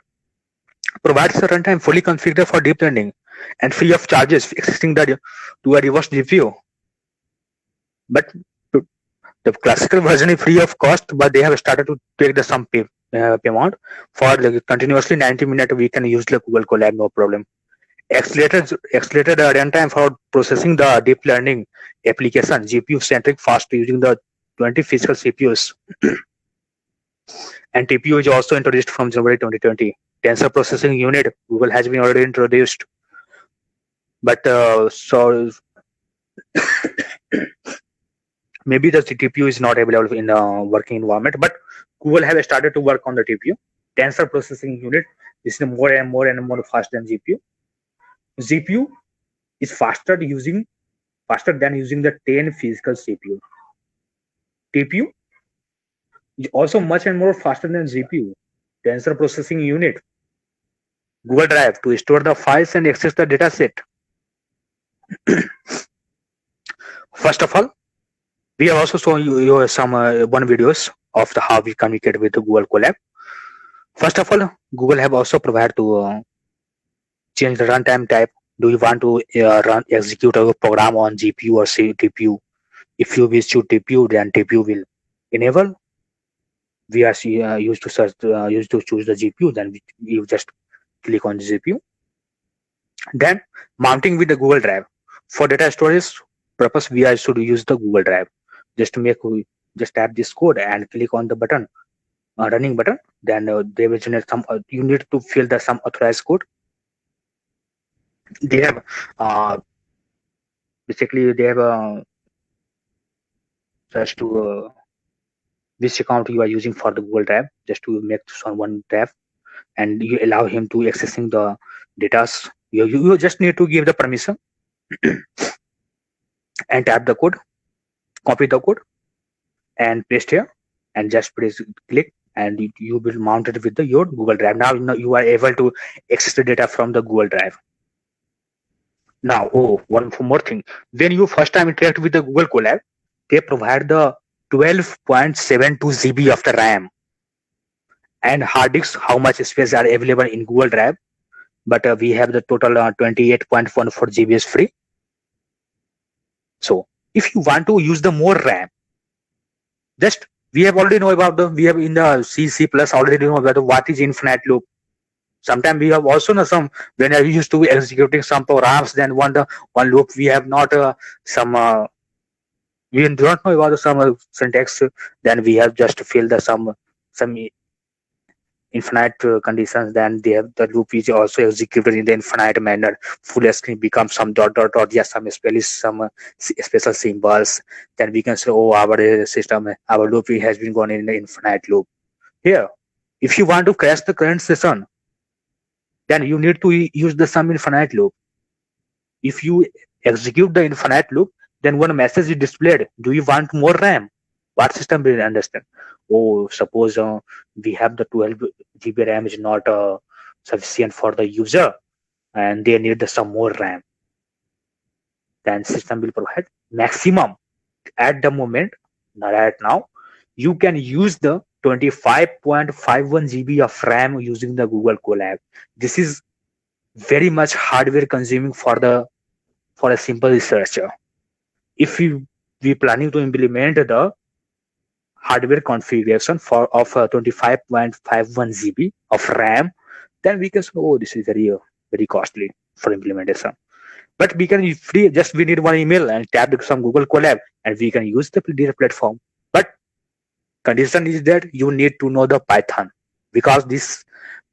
Provides a runtime fully configured for deep learning and free of charges existing to a reverse GPU. But the classical version is free of cost, but they have started to take the some payment for continuously 90 minutes. We can use the Google Colab, no problem. Accelerated the runtime for processing the deep learning application, GPU centric fast using the 20 physical CPUs. And TPU is also introduced from January 2020. Tensor processing unit, Google has been already introduced. But so maybe the TPU is not available in the working environment, but Google has started to work on the TPU. Tensor processing unit is more and more fast than GPU. GPU is faster than using the 10 physical CPU. TPU is also much and more faster than GPU. Tensor processing unit, Google Drive to store the files and access the data set. First of all, we have also shown you some one videos of how we communicate with the Google Colab. First of all, Google have also provided to change the runtime type. Do you want to execute a program on GPU or CPU? If you wish to TPU, then TPU will enable. We are used to search, used to choose the GPU. Then you just click on the GPU. Then mounting with the Google Drive. For data storage purpose, we are should use the Google Drive. Just tap this code and click on the button, running button. Then they will generate some. You need to fill the some authorized code. They have basically they have just to which account you are using for the Google Drive, just to make this on one tab, and you allow him to accessing the data. You just need to give the permission and tap the code, copy the code, and paste here, and just press click, and you will mount it with your Google Drive. Now you are able to access the data from the Google Drive. Now, one more thing. When you first time interact with the Google Colab, they provide the 12.72 GB of the RAM and hard disks. How much space are available in Google Drive? But we have the total 28.14 GB is free. So if you want to use the more RAM, just we have already know about we have in the C plus already know about what is infinite loop. Sometimes we have also know some when I used to executing some programs, then one loop we have not we don't know about some syntax. Then we have just fill the some infinite conditions. Then the loop is also executed in the infinite manner. Full screen becomes some dot, yes, some special symbols. Then we can say, our system, our loop has been gone in the infinite loop. Here, if you want to crash the current session, then you need to use the some infinite loop. If you execute the infinite loop, then one message is displayed. Do you want more RAM? What system will understand? Suppose we have the 12 GB RAM is not sufficient for the user, and they need some more RAM. Then system will provide maximum. At the moment, right now, you can use the 25.51 GB of RAM using the Google Colab. This is very much hardware consuming for a simple researcher. If we planning to implement the hardware configuration of 25.51 GB of RAM, then we can say, this is very very costly for implementation. But we can free, just we need one email and tap some Google Colab, and we can use the platform. But condition is that you need to know the Python, because this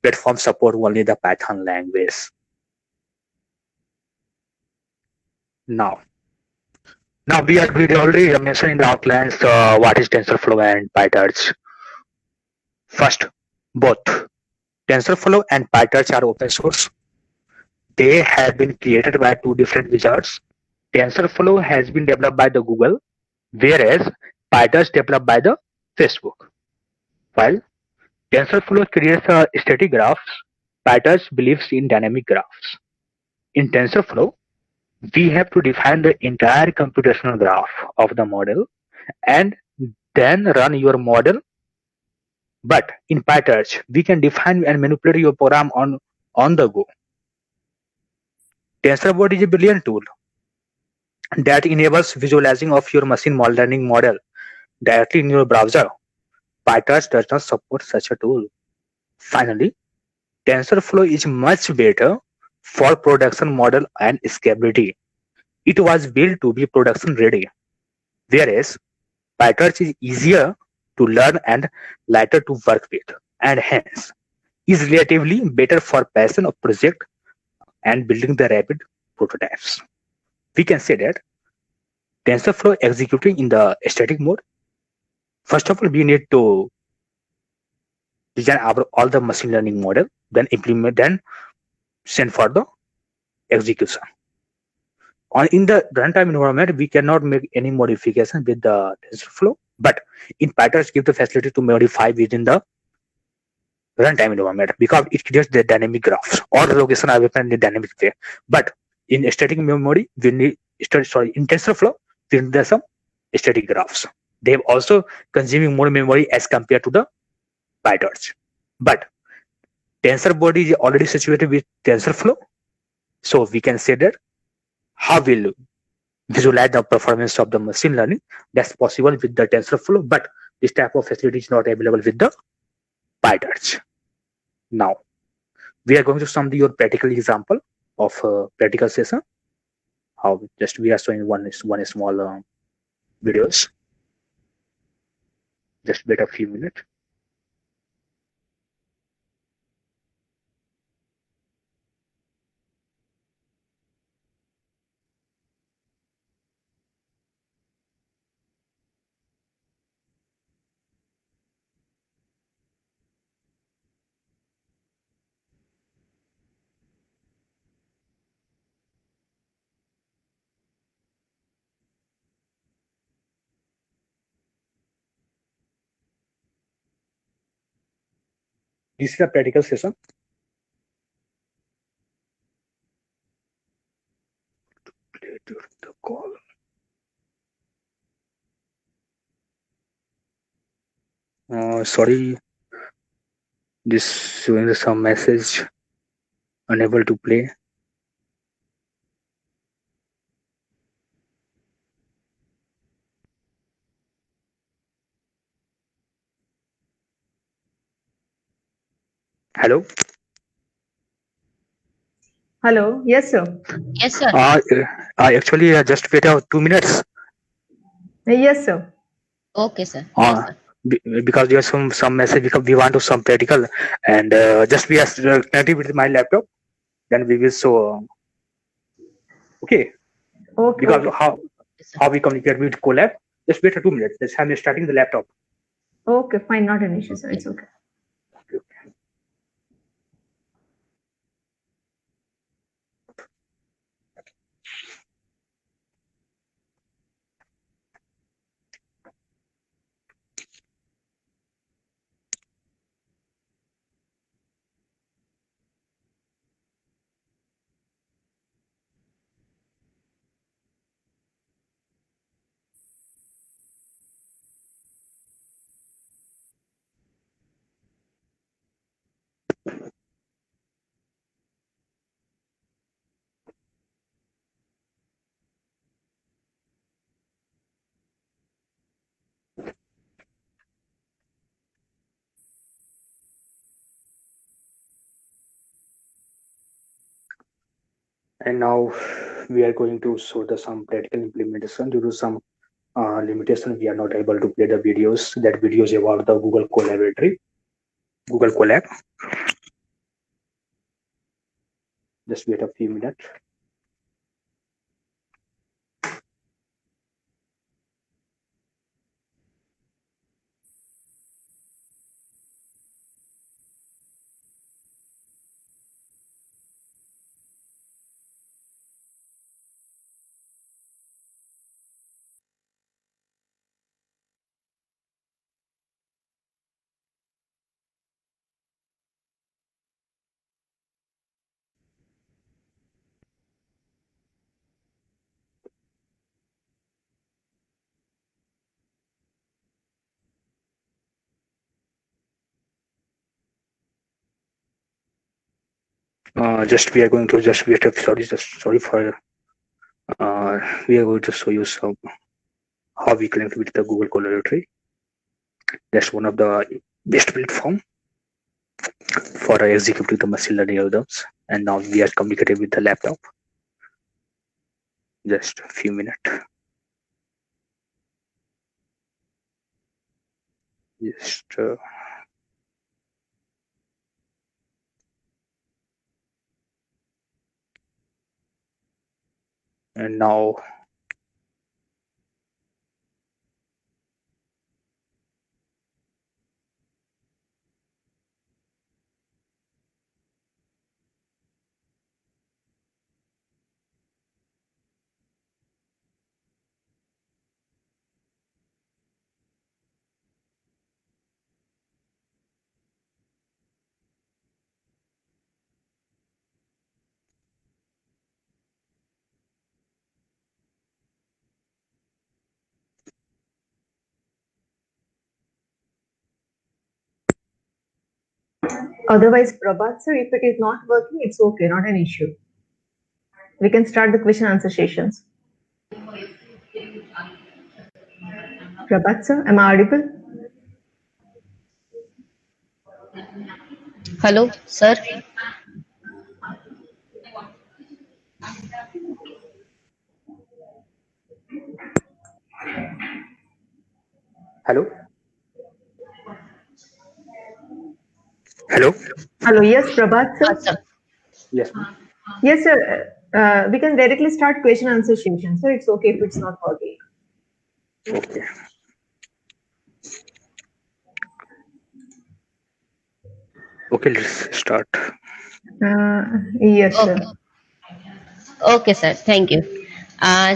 platform support only the Python language. Now we already mentioned in the outlines what is TensorFlow and PyTorch. First, both TensorFlow and PyTorch are open source. They have been created by two different wizards. TensorFlow has been developed by the Google, whereas PyTorch developed by the Facebook. While TensorFlow creates static graphs, PyTorch believes in dynamic graphs. In TensorFlow, we have to define the entire computational graph of the model and then run your model. But in PyTorch, we can define and manipulate your program on the go. TensorBoard is a brilliant tool that enables visualizing of your machine learning model directly in your browser. PyTorch does not support such a tool. Finally, TensorFlow is much better for production model and scalability. It was built to be production ready, whereas PyTorch is easier to learn and lighter to work with, and hence is relatively better for passion of project and building the rapid prototypes. We can say that TensorFlow executing in the static mode. First of all, we need to design all the machine learning model, then implement, then send for the execution. In the runtime environment, we cannot make any modification with the TensorFlow, but in PyTorch give the facility to modify within the runtime environment, because it creates the dynamic graphs or location available in the dynamic way. But in static memory, we need in TensorFlow, we need some static graphs. They have also consuming more memory as compared to the PyTorch. But tensor body is already situated with TensorFlow. So we can say that how will visualize the performance of the machine learning. That's possible with the TensorFlow, but this type of facility is not available with the PyTorch. Now we are going to some your practical example of practical session. How just we are showing one small videos. Just wait a few minutes. This is a practical session. Play during the call. Sorry, this showing some message unable to play. Hello. Hello. Yes, sir. Yes, sir. I actually just wait 2 minutes. Yes, sir. Okay, sir. Because there's some message because we want to some practical and just we are connected with my laptop. Then we will show. Okay. Okay. Because Okay. how we communicate with Colab. Just wait 2 minutes. Just I'm starting the laptop. Okay, fine. Not an issue, sir. It's okay. And now we are going to show the some practical implementation due to some limitation. We are not able to play the videos. That videos about the Google Collaboratory, Google Colab. Just wait a few minutes. Just we are going to just wait. Sorry for. We are going to show you some how we connect with the Google Collaboratory. That's one of the best platform for executing the machine learning algorithms. And now we are communicating with the laptop. Just a few minutes. Just and now Otherwise, Prabhat sir, if it is not working, it's okay, not an issue. We can start the question answer sessions. Prabhat sir, am I audible? Hello, sir. Hello. Hello. Hello, yes, Prabhat sir. Sir. Yes. Ma'am. Yes, sir. We can directly start question answer session. So it's okay if it's not working. Okay. Okay, let's start. Yes, sir. Okay, sir. Thank you.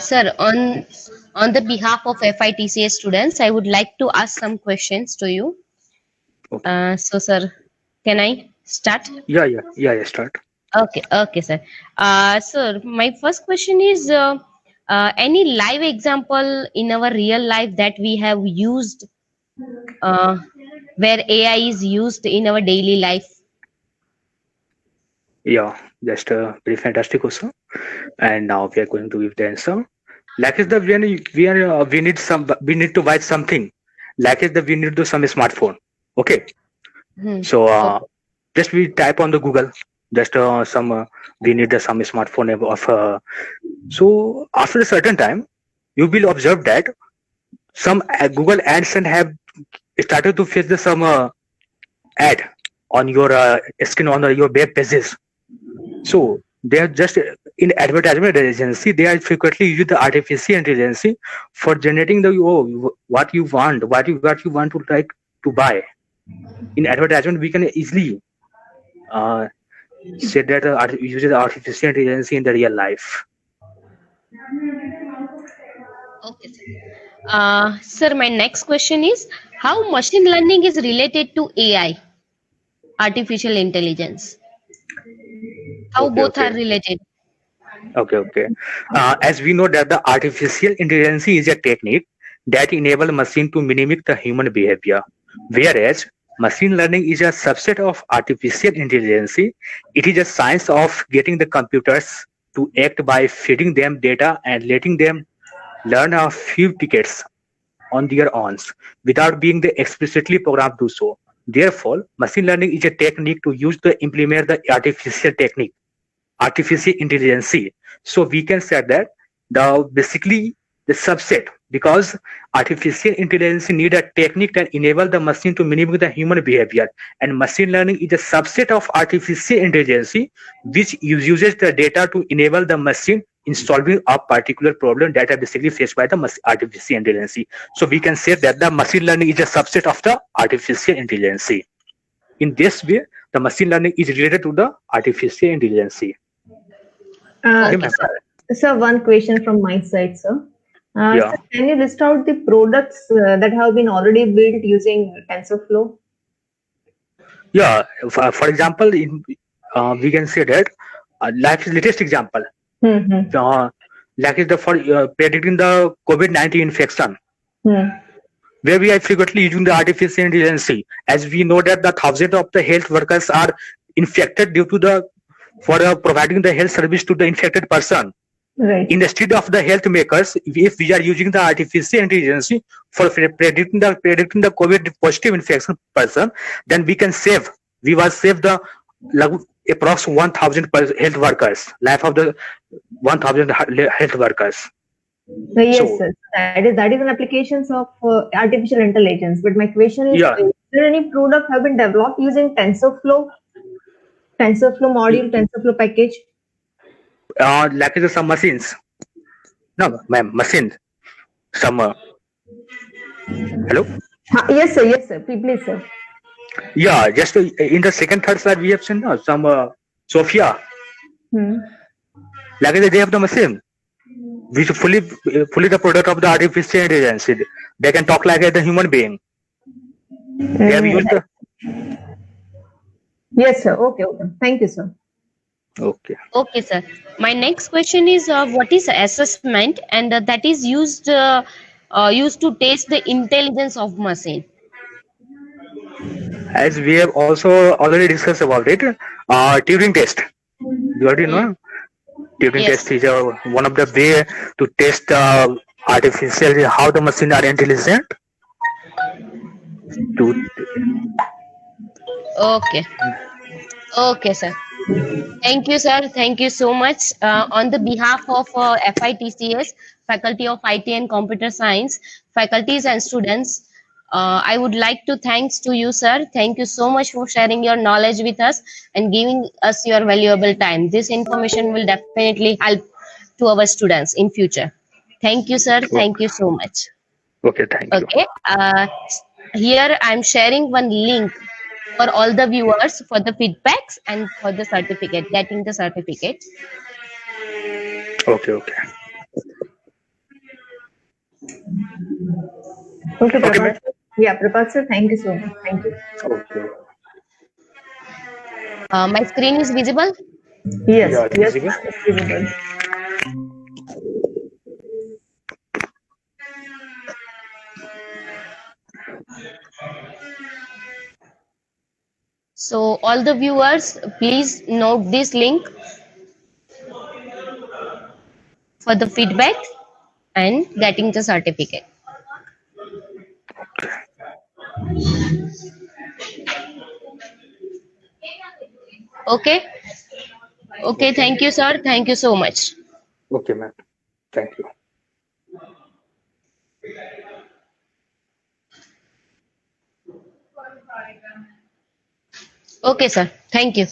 Sir, on the behalf of FITCA students, I would like to ask some questions to you. Okay. So, sir, can I start? Yeah. Start. Okay, sir. Sir, my first question is any live example in our real life that we have used where AI is used in our daily life? Yeah, just a very fantastic question. And now we are going to give the answer. Like is the we need to buy something. Like is the we need to some smartphone. Okay. So just we type on the Google. Just we need some smartphone of. So after a certain time, you will observe that some Google ads and have started to face the some ad on your screen on your web pages. So they are just in advertisement agency. They are frequently use the artificial intelligence for generating the what you want to like to buy. In advertisement, we can easily say that uses artificial intelligence in the real life. Okay, sir. Sir, my next question is how machine learning is related to AI, artificial intelligence. How both are Okay. related? Okay. As we know that the artificial intelligence is a technique that enable machine to mimic the human behavior, whereas machine learning is a subset of artificial intelligence. It is a science of getting the computers to act by feeding them data and letting them learn a few tickets on their own without being the explicitly programmed to do so. Therefore, machine learning is a technique to use to implement the artificial intelligence. So we can say that basically the subset, because artificial intelligence need a technique that enable the machine to mimic the human behavior, and machine learning is a subset of artificial intelligence which uses the data to enable the machine in solving a particular problem that are basically faced by the artificial intelligence. So we can say that the machine learning is a subset of the artificial intelligence. In this way, the machine learning is related to the artificial intelligence. Okay, Sir, one question from my side, sir. Yeah. Sir, can you list out the products that have been already built using TensorFlow? Yeah, for example, we can say that like latest example, like is the for predicting the COVID-19 infection, where we are frequently using the artificial intelligence, as we know that the thousands of the health workers are infected due to the for providing the health service to the infected person. Right. Instead of the health makers, if we are using the artificial intelligence for predicting the COVID positive infection person, then we can save. We will save the approx 1,000 health workers, life of the 1,000 health workers. Yes, sir. That is an application of artificial intelligence. But my question is, is there any product have been developed using TensorFlow module, TensorFlow package? Like some machines. No, ma'am, machines. Some. Hello. Yes, sir. Please, sir. Yeah, just in the second, third slide we have seen some Sophia. Like they have the machine, which fully the product of the artificial intelligence. They can talk like a human being. They have used the. Yes, sir. Okay. Thank you, sir. Okay, sir. My next question is what is assessment, and that is used to test the intelligence of machine. As we have also already discussed about it, Turing test. You already Hmm. know. Turing Yes. test is one of the way to test artificial how the machine are intelligent. To Okay. Okay, sir. Thank you, sir. Thank you so much. On the behalf of FITCS, Faculty of IT and Computer Science, faculties and students, I would like to thanks to you, sir. Thank you so much for sharing your knowledge with us and giving us your valuable time. This information will definitely help to our students in future. Thank you, sir. Thank you so much. okay, thank you. Okay. Here I'm sharing one link for all the viewers for the feedbacks and for the certificate, getting the certificate. Okay, okay, Okay, okay, Prabhat ma'am. sir. Yeah, Prabhat sir, thank you so much. Thank you. Okay. My screen is visible. Yes, Yeah, yes, visible. it's visible. So all the viewers, please note this link for the feedback and getting the certificate. Okay. Okay. Okay, Thank you, sir. Thank you so much. okay, ma'am. Thank you. Okay, sir. Thank you.